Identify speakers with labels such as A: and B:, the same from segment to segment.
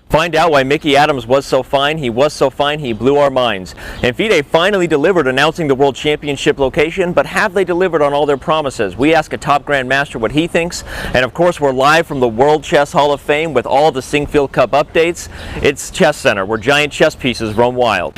A: Find out why Mickey Adams was so fine. He was so fine, he blew our minds. And FIDE finally delivered announcing the World Championship location, but have they delivered on all their promises? We ask a top grandmaster what he thinks, and of course we're live from the World Chess Hall of Fame with all the Sinquefield Cup updates. It's ChessCenter, where giant chess pieces roam wild.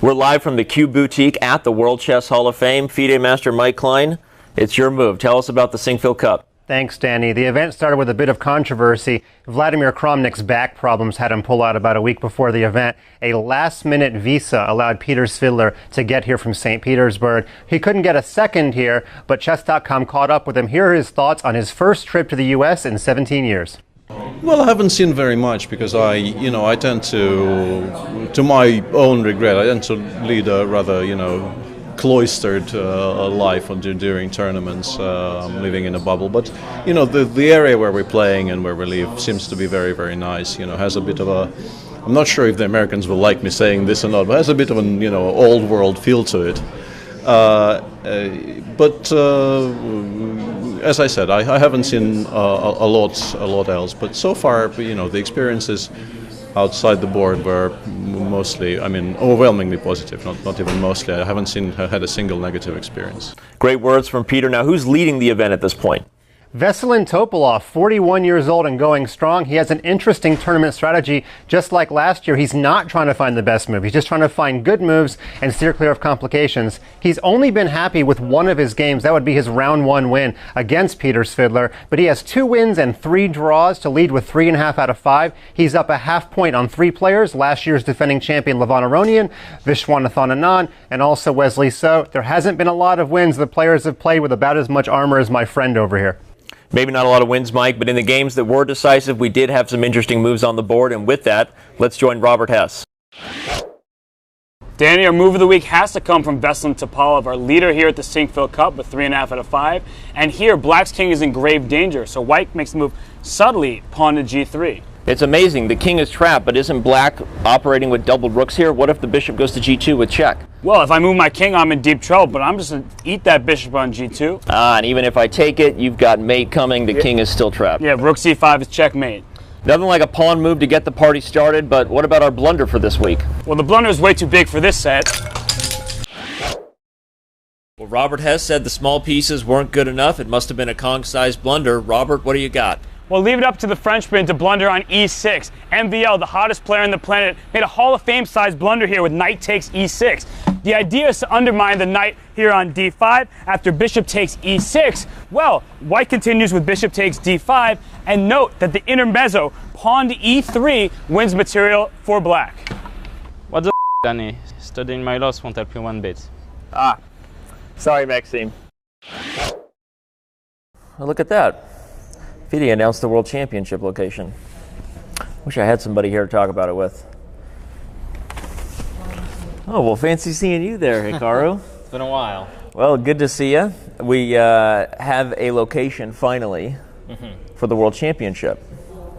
A: We're live from the Cube Boutique at the World Chess Hall of Fame. FIDE Master Mike Klein, it's your move. Tell us about the Sinquefield Cup.
B: Thanks, Danny. The event started with a bit of controversy. Vladimir Kramnik's back problems had him pull out about a week before the event. A last-minute visa allowed Peter Svidler to get here from St. Petersburg. He couldn't get a second here, but Chess.com caught up with him. Here are his thoughts on his first trip to the U.S. in 17 years.
C: Well, I haven't seen very much because I tend to my own regret, I tend to lead a rather, cloistered life during tournaments, living in a bubble. But, the area where we're playing and where we live seems to be very, very nice. Has a bit of a, I'm not sure if the Americans will like me saying this or not, but has a bit of an, old world feel to it. But as I said, I haven't seen a lot else. But so far, the experiences outside the board were mostly, overwhelmingly positive. Not even mostly. I haven't had a single negative experience.
A: Great words from Peter. Now, who's leading the event at this point?
B: Veselin Topalov, 41 years old and going strong. He has an interesting tournament strategy. Just like last year, he's not trying to find the best move. He's just trying to find good moves and steer clear of complications. He's only been happy with one of his games. That would be his round 1 win against Peter Svidler. But he has 2 wins and 3 draws to lead with 3.5 out of 5. He's up a half point on 3 players. Last year's defending champion Levon Aronian, Vishwanathan Anand, and also Wesley So. There hasn't been a lot of wins. The players have played with about as much armor as my friend over here.
A: Maybe not a lot of wins, Mike, but in the games that were decisive, we did have some interesting moves on the board. And with that, let's join Robert Hess.
D: Danny, our move of the week has to come from Veselin Topalov, our leader here at the Sinquefield Cup with 3.5 out of 5. And here, Black's king is in grave danger, so White makes the move subtly, pawn to g3.
A: It's amazing. The king is trapped, but isn't Black operating with doubled rooks here? What if the bishop goes to g2 with check?
D: Well, if I move my king, I'm in deep trouble, but I'm just going to eat that bishop on g2.
A: And even if I take it, you've got mate coming. The king is still trapped.
D: Yeah, rook c5 is checkmate.
A: Nothing like a pawn move to get the party started, but what about our blunder for this week?
D: Well, the blunder is way too big for this set.
A: Well, Robert Hess said the small pieces weren't good enough. It must have been a Kong-sized blunder. Robert, what do you got?
D: Well, leave it up to the Frenchman to blunder on e6. MVL, the hottest player on the planet, made a Hall of Fame-sized blunder here with knight takes e6. The idea is to undermine the knight here on d5 after bishop takes e6. Well, White continues with bishop takes d5, and note that the intermezzo, pawn to e3, wins material for Black.
E: What the Danny? Studying my loss won't help you one bit.
A: Sorry, Maxime. Well, look at that. FIDE announced the World Championship location. Wish I had somebody here to talk about it with. Oh, well, fancy seeing you there, Hikaru.
E: It's been a while.
A: Well, good to see you. We have a location, finally, for the World Championship.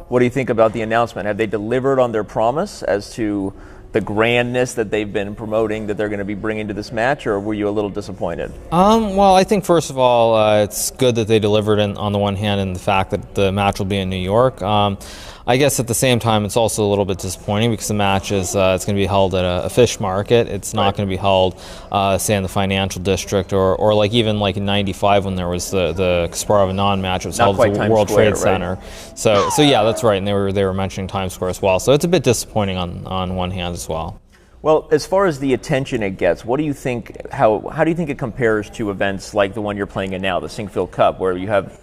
A: What do you think about the announcement? Have they delivered on their promise as to the grandness that they've been promoting that they're going to be bringing to this match, or were you a little disappointed?
E: Well, I think first of all, it's good that they delivered on the one hand in the fact that the match will be in New York. I guess at the same time, it's also a little bit disappointing because the match is it's going to be held at a fish market. It's not going to be held, say, in the financial district or like even like in '95 when there was the Kasparov-Anand match. It was held at the World Trade Center. So yeah, that's right. And they were mentioning Times Square as well. So it's a bit disappointing on one hand as well.
A: Well, as far as the attention it gets, what do you think? How do you think it compares to events like the one you're playing in now, the Sinquefield Cup, where you have?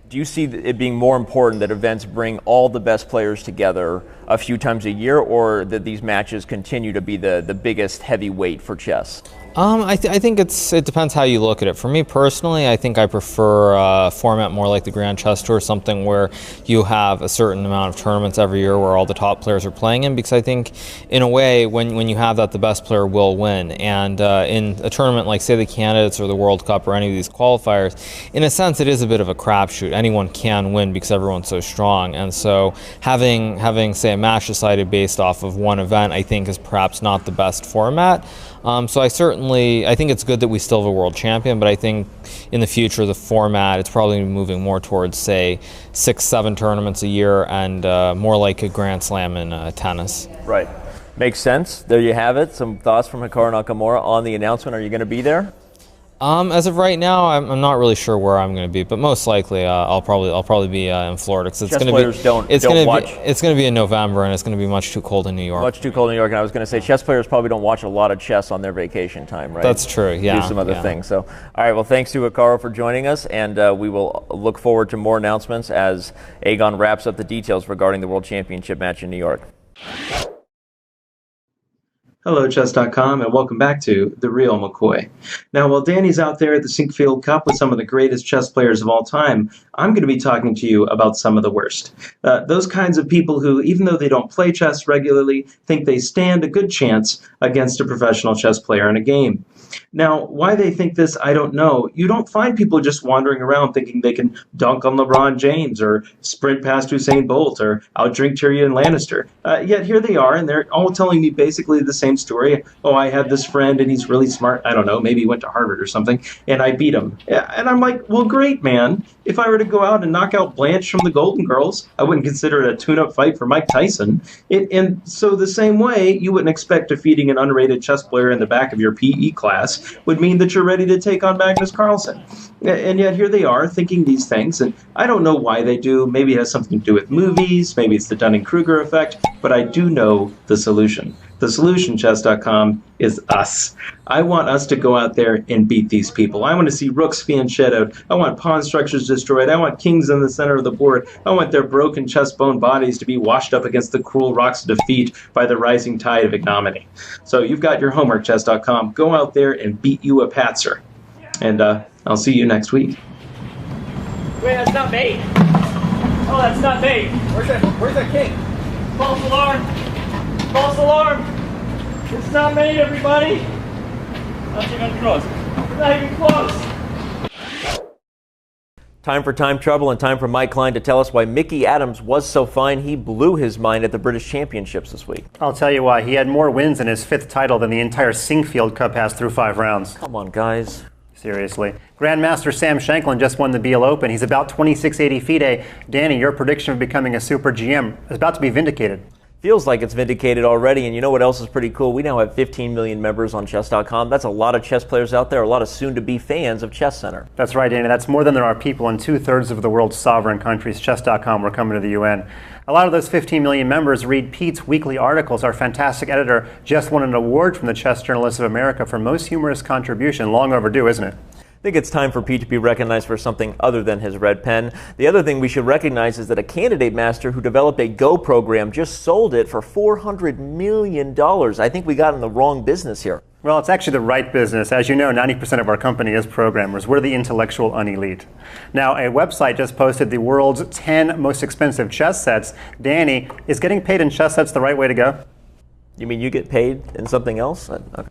A: Do you see it being more important that events bring all the best players together a few times a year, or that these matches continue to be the biggest heavyweight for chess?
E: I think it depends how you look at it. For me personally, I think I prefer a format more like the Grand Chess Tour, something where you have a certain amount of tournaments every year where all the top players are playing in, because I think in a way when you have that, the best player will win. And in a tournament like, say, the Candidates or the World Cup or any of these qualifiers, in a sense it is a bit of a crapshoot. Anyone can win because everyone's so strong. And so having say, a match decided based off of one event, I think is perhaps not the best format. So I think it's good that we still have a world champion, but I think in the future the format, it's probably moving more towards, say, 6-7 tournaments a year and more like a Grand Slam in tennis.
A: Right. Makes sense. There you have it. Some thoughts from Hikaru Nakamura on the announcement. Are you going to be there?
E: As of right now, I'm not really sure where I'm going to be, but most likely I'll probably be in Florida because it's going to be it's going to be in November and it's going to be much too cold in New York.
A: Much too cold in New York, and I was going to say chess players probably don't watch a lot of chess on their vacation time, right?
E: That's true. Yeah.
A: Do some other things. So, all right. Well, thanks to Hikaru for joining us, and we will look forward to more announcements as Aegon wraps up the details regarding the World Championship match in New York.
F: Hello, Chess.com, and welcome back to The Real McCoy. Now, while Danny's out there at the Sinquefield Cup with some of the greatest chess players of all time, I'm going to be talking to you about some of the worst. Those kinds of people who, even though they don't play chess regularly, think they stand a good chance against a professional chess player in a game. Now, why they think this, I don't know. You don't find people just wandering around thinking they can dunk on LeBron James or sprint past Usain Bolt or outdrink Tyrion Lannister. Yet here they are, and they're all telling me basically the same story. Oh, I had this friend, and he's really smart. I don't know, maybe he went to Harvard or something, and I beat him. And I'm like, well, great, man. If I were to go out and knock out Blanche from the Golden Girls, I wouldn't consider it a tune-up fight for Mike Tyson. And so the same way, you wouldn't expect defeating an unrated chess player in the back of your PE class would mean that you're ready to take on Magnus Carlsen. And yet here they are thinking these things, and I don't know why they do. Maybe it has something to do with movies, maybe it's the Dunning-Kruger effect, but I do know the solution. The solution, Chess.com, is us. I want us to go out there and beat these people. I want to see rooks being shed out. I want pawn structures destroyed. I want kings in the center of the board. I want their broken chess-bone bodies to be washed up against the cruel rocks of defeat by the rising tide of ignominy. So you've got your homework, Chess.com. Go out there and beat you a patzer. And I'll see you next week.
D: Wait, that's not me. Oh, that's not me.
B: Where's that king?
D: False alarm. False alarm. It's not me, everybody. Not even close. Not even close.
A: Time for time trouble and time for Mike Klein to tell us why Mickey Adams was so fine he blew his mind at the British Championships this week.
B: I'll tell you why. He had more wins in his 5th title than the entire Sinquefield Cup has through 5 rounds.
A: Come on, guys.
B: Seriously. Grandmaster Sam Shanklin just won the BL Open. He's about 2680 FIDE. Danny, your prediction of becoming a super GM is about to be vindicated.
A: Feels like it's vindicated already, and you know what else is pretty cool? We now have 15 million members on Chess.com. That's a lot of chess players out there, a lot of soon-to-be fans of ChessCenter.
B: That's right, Danny. That's more than there are people in 2/3 of the world's sovereign countries. Chess.com, we're coming to the UN. A lot of those 15 million members read Pete's weekly articles. Our fantastic editor just won an award from the Chess Journalists of America for most humorous contribution. Long overdue, isn't it?
A: I think it's time for Pete to be recognized for something other than his red pen. The other thing we should recognize is that a candidate master who developed a Go program just sold it for $400 million. I think we got in the wrong business here.
B: Well, it's actually the right business. As you know, 90% of our company is programmers. We're the intellectual unelite. Now, a website just posted the world's 10 most expensive chess sets. Danny, is getting paid in chess sets the right way to go?
A: You mean you get paid in something else? Okay.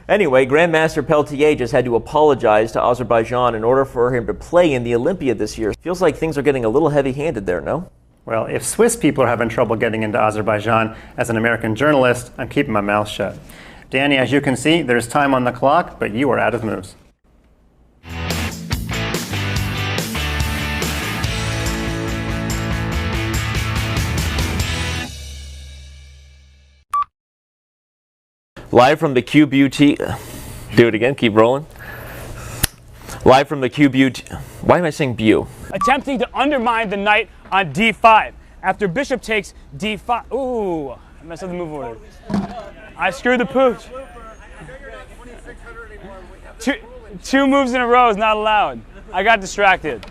A: Anyway, Grandmaster Peltier just had to apologize to Azerbaijan in order for him to play in the Olympia this year. Feels like things are getting a little heavy-handed there, no?
B: Well, if Swiss people are having trouble getting into Azerbaijan, as an American journalist, I'm keeping my mouth shut. Danny, as you can see, there's time on the clock, but you are out of moves.
A: Live from the QBUT. Do it again, keep rolling. Live from the QBUT. Why am I saying Bu?
D: Attempting to undermine the knight on d5. After bishop takes d5. Ooh, I messed up the move order. I screwed the pooch. Two moves in a row is not allowed. I got distracted.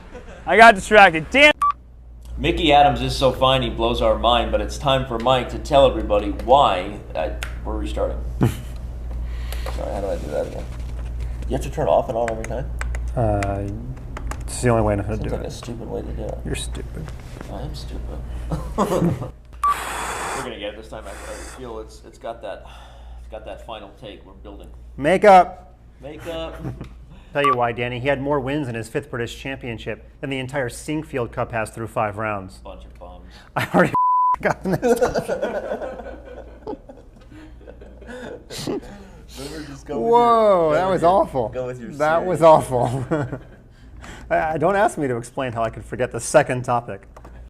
D: Damn.
A: Mickey Adams is so fine he blows our mind, but it's time for Mike to tell everybody why we're restarting. Sorry, how do I do that again? You have to turn it off and on every time?
B: It's the only way I know how to do it.
A: Seems like a stupid way to do it.
B: You're stupid.
A: I am stupid. We're gonna get it this time. I feel it's got that final take we're building.
B: Makeup.
A: Tell
B: you why, Danny. He had more wins in his 5th British Championship than the entire Sinquefield Cup has through 5 rounds.
A: Bunch of bums.
B: I already got this. Whoa, that was awful.
A: Go with your
B: that was awful. Don't ask me to explain how I could forget the second topic.